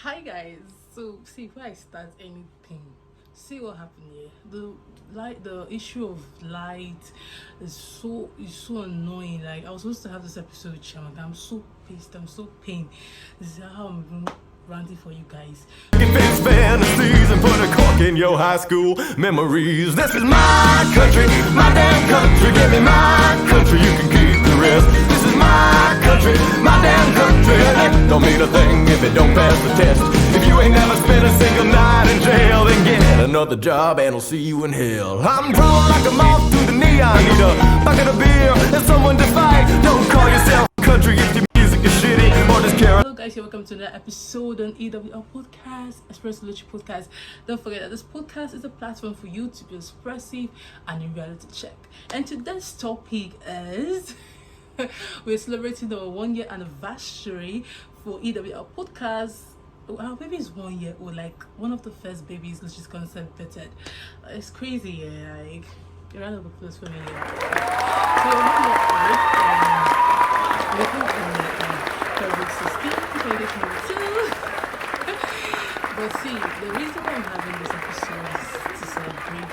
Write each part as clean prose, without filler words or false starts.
Hi guys. So see, before I start anything, see what happened here. The issue of light is so annoying. Like I was supposed to have this episode with Shamaka. I'm so pissed. I'm so pained. This is how I'm even ranting for you guys. Fix fantasies and put a cork in your high school memories. This is my country, my damn country. Give me my country, you can keep the rest. This is my country, my damn country. And it don't mean a thing if it don't pass the test. If you ain't never spent a single night in jail, then get another job and I'll see you in hell. I'm drawn like a moth through the neon. Need a bucket of beer and someone to fight. Don't call yourself country if your music is shitty or just care. Hello guys, welcome to another episode on EWL Podcast, Express Luchi Podcast. Don't forget that this podcast is a platform for you to be expressive and in reality check. And today's topic is we're celebrating our 1 year anniversary for EWL Podcast. Our baby is 1 year old, like one of the first babies which is conceived. It's crazy, yeah, like a round of applause for me. So February 16th, 2022. But see, the reason why I'm having this episode is to celebrate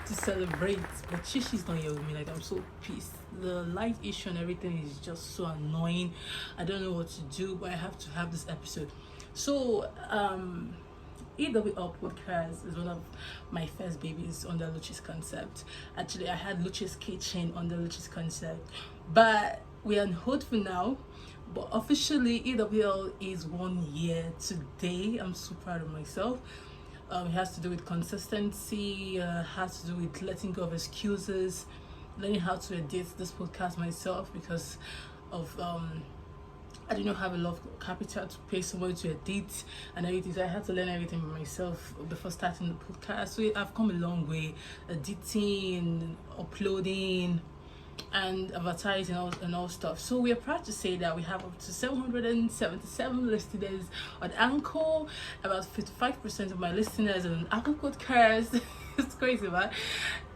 to celebrate, but she's not here with me. Like I'm so pissed. The light issue and everything is just so annoying. I don't know what to do, but I have to have this episode. So EWL Podcast is one of my first babies under Luchi's concept. Actually, I had Luchi's kitchen under Luchi's concept, but we are on hold for now. But officially, EWL is 1 year today. I'm so proud of myself. It has to do with consistency, has to do with letting go of excuses, learning how to edit this podcast myself because of I did not have a lot of capital to pay someone to edit and everything. So I had to learn everything by myself before starting the podcast. So I've come a long way, editing, uploading, and advertising and all stuff. So we are proud to say that we have up to 777 listeners on Anchor. About 55% of my listeners are on Apple Podcasts. It's crazy, man.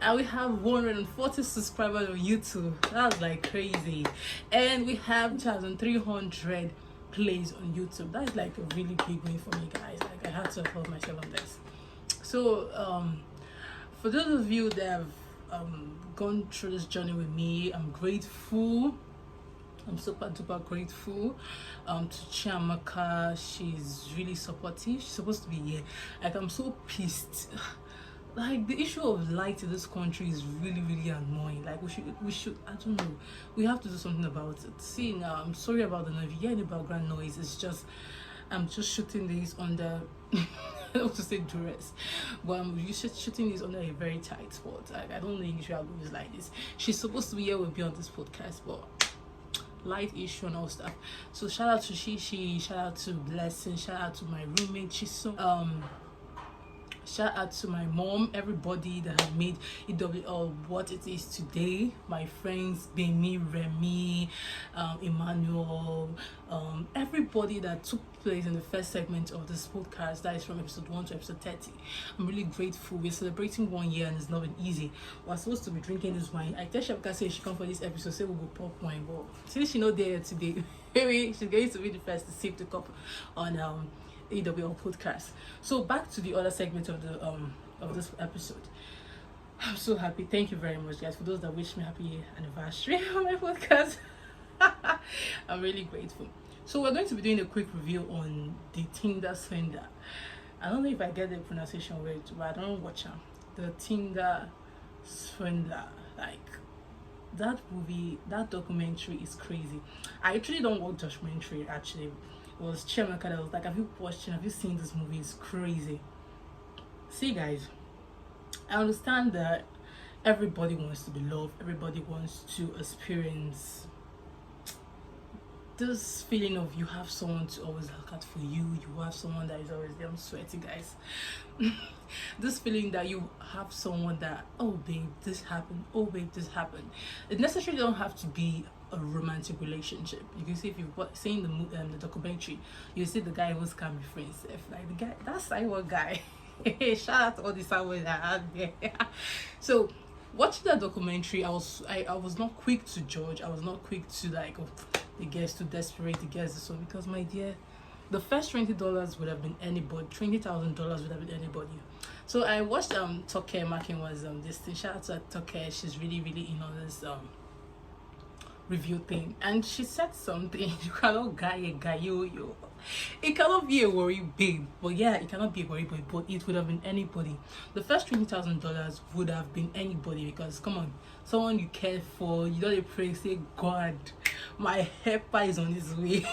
And we have 140 subscribers on YouTube. That's like crazy. And we have 2,300 plays on YouTube. That is like a really big win for me, guys. Like I had to applaud myself on this. So for those of you that have gone through this journey with me, I'm grateful. I'm super duper grateful to Chiamaka. She's really supportive. She's supposed to be here. Like I'm so pissed. Like the issue of light in this country is really annoying. Like we should I don't know, we have to do something about it. See now, I'm sorry about the noise. If you hear any background noise, it's just I'm just shooting these under I don't want to say duress, but I'm shooting these under a very tight spot. Like, I don't think you should have movies like this. She's supposed to be here with me on this podcast, but light issue and all stuff. So shout out to Shishi, shout out to Blessing, shout out to my roommate. She's so shout out to my mom, everybody that have made EWL what it is today. My friends, Bemi, Remy, Emmanuel, everybody that took place in the first segment of this podcast, that is from episode 1 to episode 30. I'm really grateful. We're celebrating 1 year and it's not been easy. We're supposed to be drinking this wine. I tell Shabka say she come for this episode, say we'll go pop wine, but since she not there today, maybe she's going to be the first to sip the cup on EWL podcast. So back to the other segment of the of this episode. I'm so happy. Thank you very much, guys, for those that wish me happy anniversary on my podcast. I'm really grateful. So we're going to be doing a quick review on the Tinder Swindler. I don't know if I get the pronunciation right, but I don't watch them. The Tinder Swindler, like that movie, that documentary is crazy. I actually don't watch documentary. Actually, it was Chiamaka that was like, have you seen this movie? It's crazy. See guys, I understand that everybody wants to be loved, everybody wants to experience this feeling of you have someone to always look at for you, you have someone that is always there. I'm sweaty, guys. This feeling that you have someone that, oh babe, this happened, oh babe, this happened. It necessarily don't have to be a romantic relationship. You can see if you've seen the documentary, you see the guy who's can be friends. If like the guy, that's cyber guy. Shout out to all the cyber that I had there. So watching that documentary, I was not quick to judge. I was not quick to like, the girl is too desperate, the girl is so, because my dear, the first $20 would have been anybody, $20,000 would have been anybody. So I watched Toke Makin was this thing. Shout out to Toke, she's really in on this review thing, and she said something. You cannot guy a guy, yo. It cannot be a worry, babe. But yeah, it cannot be a worry, but it would have been anybody. The first $20,000 would have been anybody, because come on, someone you care for, you don't pray, say, God, my helper is on his way.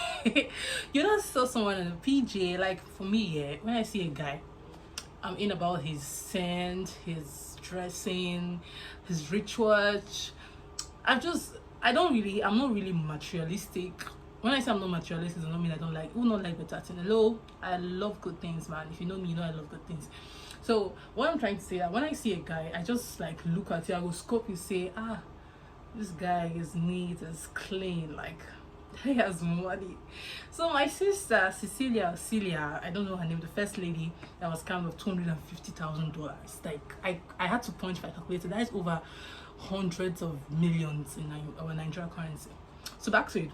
You don't saw someone on a PJ. Like for me, yeah, when I see a guy, I'm in about his scent, his dressing, his ritual. I'm not really materialistic. When I say I'm not materialistic, it doesn't mean I don't like. Who not like better thing? Hello, I love good things, man. If you know me, you know I love good things. So what I'm trying to say, that when I see a guy, I just like look at it. I will scope you, say, this guy is neat, is clean, like he has money. So my sister Celia, I don't know her name, the first lady that was kind of $250,000. Like I had to punch my calculator. That is over hundreds of millions in our Nigerian currency. So back to it.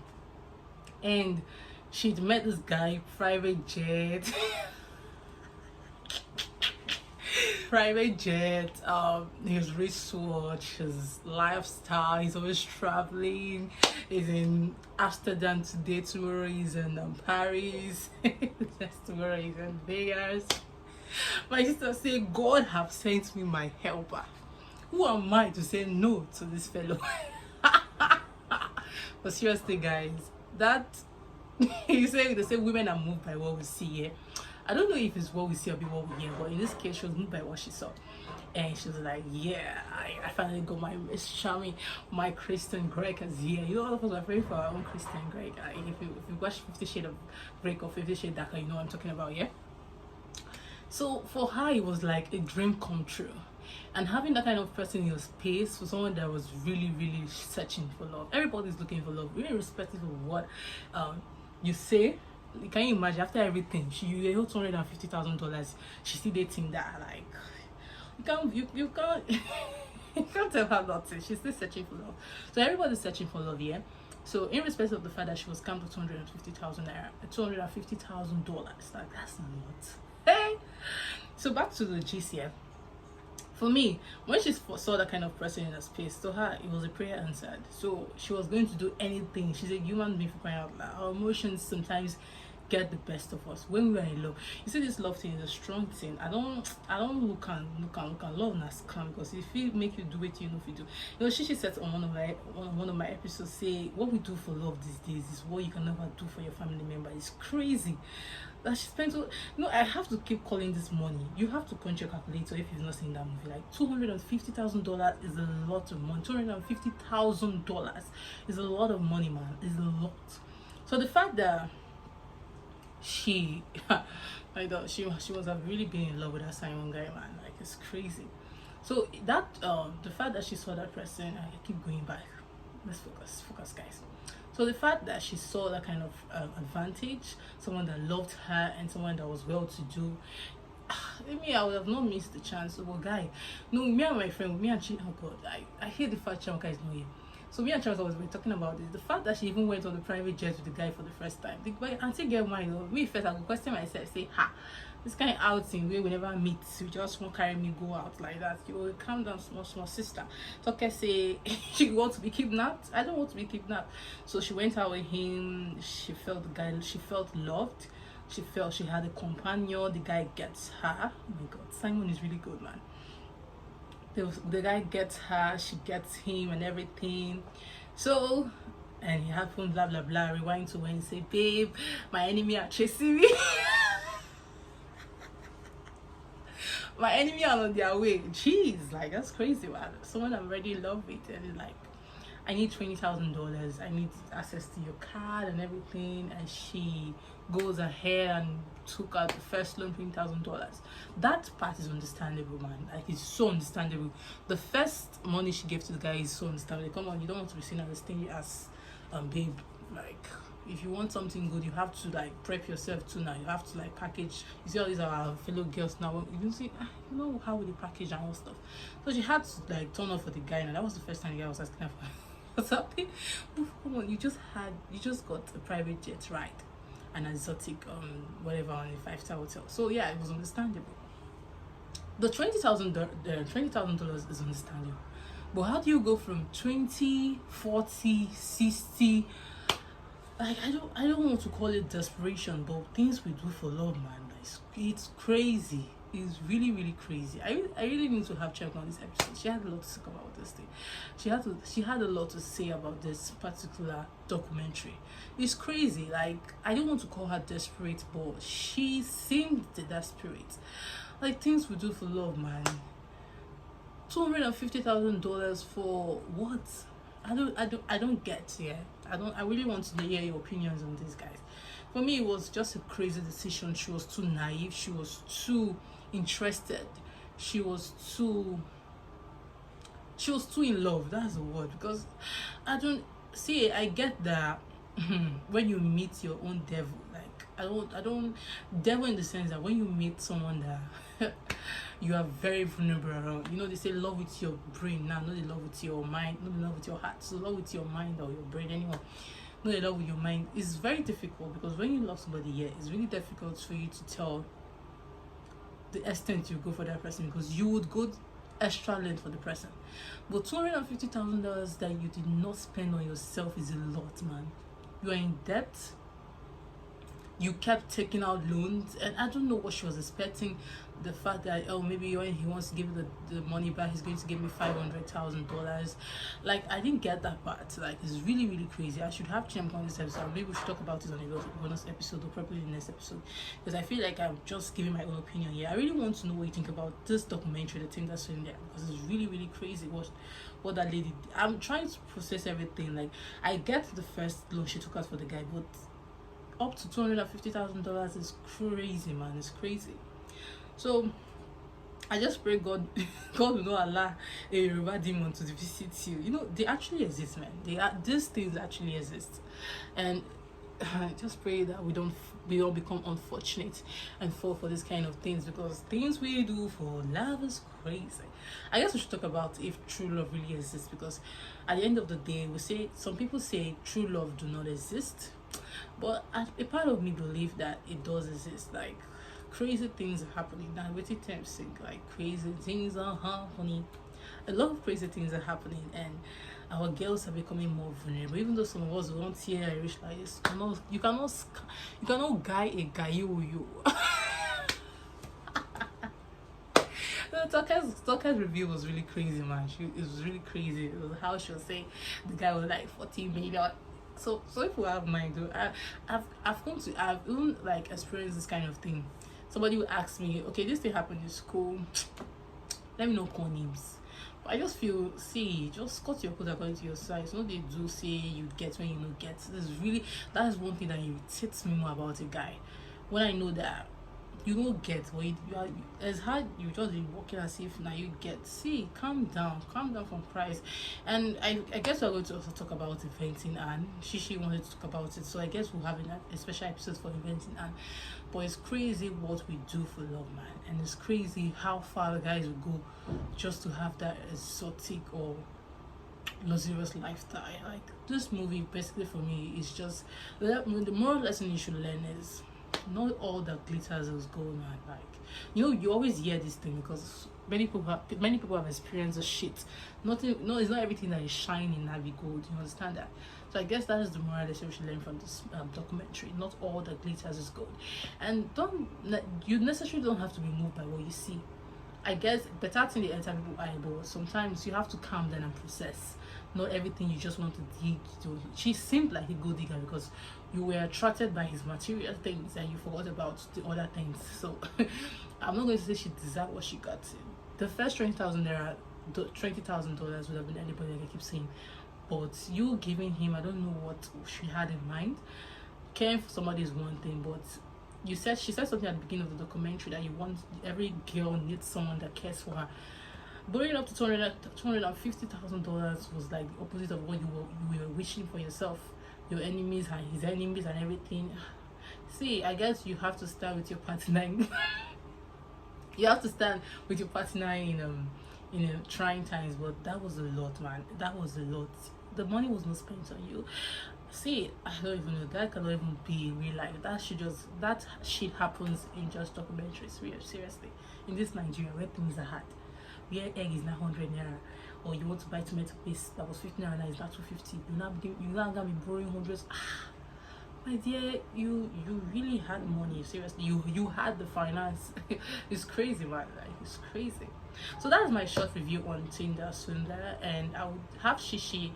And she'd met this guy, private jet, his wristwatch, his lifestyle. He's always traveling. He's in Amsterdam today, tomorrow he's in Paris, tomorrow he's in Vegas. My sister said, God have sent me my helper. Who am I to say no to this fellow? But seriously, guys, that you say they say women are moved by what we see here. I don't know if it's what we see or be what we hear, but in this case, she was moved by what she saw, and she was like, "Yeah, I finally got my charming, my Christian Greg is here." You know, all of us are praying for our own Christian Greg. If you watch 50 Shades of Grey or 50 Shades Darker, you know what I'm talking about, yeah. So for her, it was like a dream come true. And having that kind of person in your space for someone that was really searching for love. Everybody's looking for love, really irrespective of what you say. Can you imagine, after everything, you hold $250,000, she's still dating that? Like, you can't you can't tell her nothing. She's still searching for love. So everybody's searching for love, yeah. So in respect of the fact that she was scammed for $250,000, like that's not a lot. Hey, so back to the GCF. For me, when she saw that kind of person in her space, to her it was a prayer answered. So she was going to do anything. She's a human being, for crying out loud. Our emotions sometimes get the best of us when we are in love. You see, this love thing is a strong thing. I don't look and love na scam, because if it make you do it, you know if you do. You know, she said on one of my episodes, say what we do for love these days is what you can never do for your family member. It's crazy that she spent. I have to keep calling this money. You have to punch your calculator if you've not seen that movie. Like $250,000 is a lot of money. $250,000 is a lot of money, man. It's a lot. So the fact that she she must have really been in love with that Simon guy, man. Like, it's crazy. So that the fact that she saw that person, I keep going back. Let's focus, guys. So the fact that she saw that kind of advantage, someone that loved her and someone that was well to do, I would have not missed the chance. So, guy, no, me and my friend, oh God, I hate the fact Chamaka is not here. So me and Charles were talking about this. The fact that she even went on the private jet with the guy for the first time. The guy, until get mine, me first I would question myself, say, this kind of outing where we never meet, you just won't carry me go out like that. You will calm down, small sister. So okay, say she wants to be kidnapped. I don't want to be kidnapped. So she went out with him. She felt the guy. She felt loved. She felt she had a companion. The guy gets her. Oh my God, Simon is really good, man. The guy gets her, she gets him and everything. So, and it happened, blah blah blah. Rewind to when he say, babe, my enemy are chasing me. My enemy are on their way. Jeez, like that's crazy, man. Someone I'm already in love with, and it's like, I need $20,000. I need access to your card and everything. And she goes ahead and took out the first loan, $20,000. That part is understandable, man. Like, it's so understandable. The first money she gave to the guy is so understandable. Come on, you don't want to be seen as a stingy ass babe. Like, if you want something good, you have to like prep yourself too. Now you have to like package. You see all these our fellow girls now, you see, you know how will they package and all stuff. So she had to like turn off for the guy, and that was the first time the guy was asking her for was happy. But come on, you just got a private jet, right? An exotic whatever on a 5-star hotel. So yeah, it was understandable. The $20,000 is understandable. But how do you go from 20, 40, 60? Like I don't want to call it desperation, but things we do for love, man, it's crazy. It's really, really crazy. I really need to have checked on this episode. She had a lot to talk about this thing. She had a lot to say about this particular documentary. It's crazy. Like, I don't want to call her desperate, but she seemed desperate. Like, things we do for love, man. $250,000 for what? I don't get. Yeah, I really want to hear your opinions on this, guys. For me, it was just a crazy decision. She was too naive. She was too interested. She was too in love. That's the word. Because I get that when you meet your own devil, like I don't devil in the sense that when you meet someone that you are very vulnerable around. You know, they say love with your brain now, not the love with your mind, not the love with your heart. So love with your mind or your brain, anyway. Not the love with your mind. It's very difficult because when you love somebody, yeah, it's really difficult for you to tell the extent you go for that person, because you would go extra length for the person. But $250,000 that you did not spend on yourself is a lot, man. You are in debt. You kept taking out loans, and I don't know what she was expecting. The fact that, oh, maybe when he wants to give the money back, he's going to give me $500,000. Like, I didn't get that part. Like, it's really, really crazy. I should have Chimp on this episode. Maybe we should talk about it on a bonus episode, or probably the next episode, because I feel like I'm just giving my own opinion here. I really want to know what you think about this documentary, the Tinder Swindler, because it's really, really crazy what that lady did. I'm trying to process everything. Like, I get the first loan she took out for the guy, but up to $250,000 is crazy, man. It's crazy. So I just pray God will not allow a Yoruba demon to visit you. You know, they actually exist, man. These things actually exist, and I just pray that we don't become unfortunate and fall for this kind of things, because things we do for love is crazy. I guess we should talk about if true love really exists, because at the end of the day, some people say true love do not exist, but a part of me believe that it does exist. Like, crazy things are happening now. With it, like, crazy things are happening. A lot of crazy things are happening, and our girls are becoming more vulnerable. Even though some of us don't hear Irish like this, you cannot guy a guy you. The Talker's review was really crazy, man. It was really crazy. It was how she was saying the guy was like 40 million. So if we have mind, I've even like experienced this kind of thing. Somebody will ask me, okay, this thing happened in school, let me not call names. But I just feel, just cut your coat according to your size. No, they do say you get when you don't get. That is one thing that irritates me more about a guy. When I know that you don't get what you are, as hard you just be walking as if now you get. Calm down from price. And I guess we're going to also talk about eventing, and she wanted to talk about it, so I guess we'll have a special episode for eventing. And but it's crazy what we do for love, man, and it's crazy how far the guys will go just to have that exotic or luxurious lifestyle. Like, this movie basically for me is just the moral lesson you should learn is not all that glitters is gold, man. Like, you always hear this thing because many people have experienced the shit. It's not everything that is shining that be gold. You understand that? So I guess that is the moral lesson we should learn from this documentary. Not all that glitters is gold, and you necessarily don't have to be moved by what you see. I guess better thing they enter people eye, but sometimes you have to calm down and process. Not everything you just want to dig. She seemed like a gold digger because you were attracted by his material things and you forgot about the other things. So I'm not going to say she deserved what she got. The first $20,000 would have been anybody, like I keep saying. But you giving him, I don't know what she had in mind. Caring for somebody is one thing, but she said something at the beginning of the documentary that every girl needs someone that cares for her. Going up to $250,000 was like the opposite of what you were wishing for yourself. Your enemies and his enemies and everything. I guess you have to stand with your partner. You have to stand with your partner in trying times, but that was a lot, man. That was a lot. The money was not spent on you. See, I don't even know, that cannot even be in real life. That shit happens in just documentaries. Seriously, in this Nigeria where things are hard, where egg is now 100 naira, or you want to buy tomato paste that was 50 naira, now it's not 250. You now gonna be borrowing hundreds. My dear, you really had money. Seriously, you had the finance. It's crazy, man. Like, it's crazy. So that's my short review on Tinder Swindler, and I would have Shishi.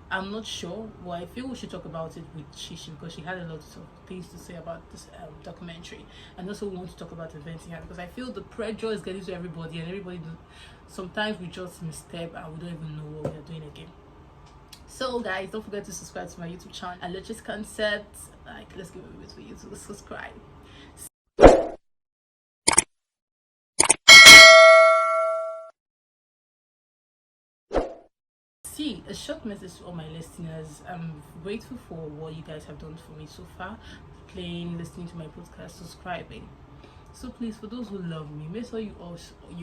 I'm not sure, but I feel we should talk about it with Shishi because she had a lot of things to say about this documentary, and also we want to talk about events here because I feel the pressure is getting to everybody, and sometimes we just misstep and we don't even know what we are doing again. So guys, don't forget to subscribe to my YouTube channel and Luchi's Concept. Like, let's give it a bit for you to subscribe. See, a short message to all my listeners. I'm grateful for what you guys have done for me so far, playing, listening to my podcast, subscribing. So please, for those who love me, make sure you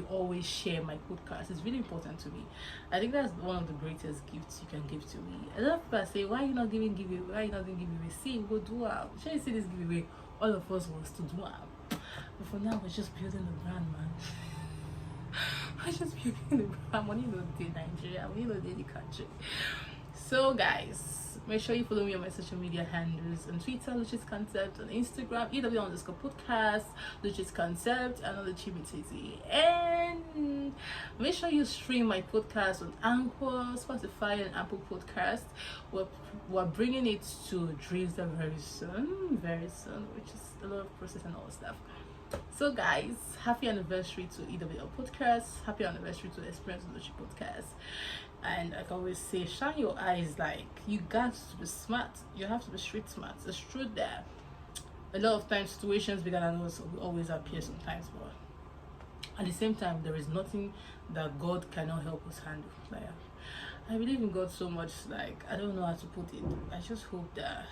always share my podcast. It's really important to me. I think that's one of the greatest gifts you can give to me. A lot of people say, why are you not giving giveaway? Why are you not doing giveaway? See, we'll do it. Shall you see this giveaway? All of us wants to do it. But for now, we're just building the brand, man. I just building the brand. Money no day Nigeria. Money no day the country. So guys, make sure you follow me on my social media handles on Twitter, Luchi's Concept, on Instagram, EW_podcast, Luchi's Concept, and on the Chibitizi. And make sure you stream my podcast on Anchor, Spotify, and Apple Podcast. We're bringing it to Drizzle very soon, which is a lot of process and all stuff. So guys, happy anniversary to EWL Podcast, happy anniversary to Experience Luchi Podcast. And I can always say, shine your eyes. Like, you got to be smart, you have to be street smart. It's true that a lot of times situations bigger than us will always appear sometimes, but at the same time there is nothing that God cannot help us handle. Like, I believe in God so much, like, I don't know how to put it. I just hope that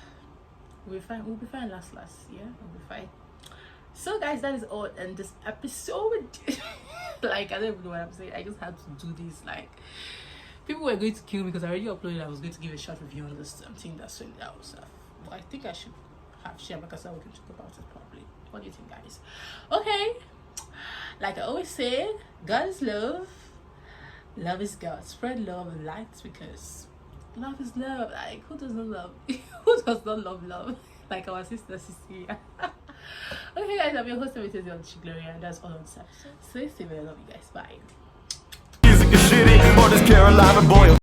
we'll be fine last, yeah, we'll be fine. So guys, that is all in this episode. Like, I don't even know what I'm saying. I just had to do this. Like, people were going to kill me because I already uploaded. I was going to give a short review on this thing that's doing that stuff. But I think I should have shared because we can talk about it properly. What do you think, guys? Okay, like I always say, God is love, love is God. Spread love and light because love is love. Like, who does not love? Who does not love love? Like our sister Cecilia. Okay guys, I'm your host of Gloria, and that's all on set. Stay safe, I love you guys. Bye. Music is shitty, or this Carolina boy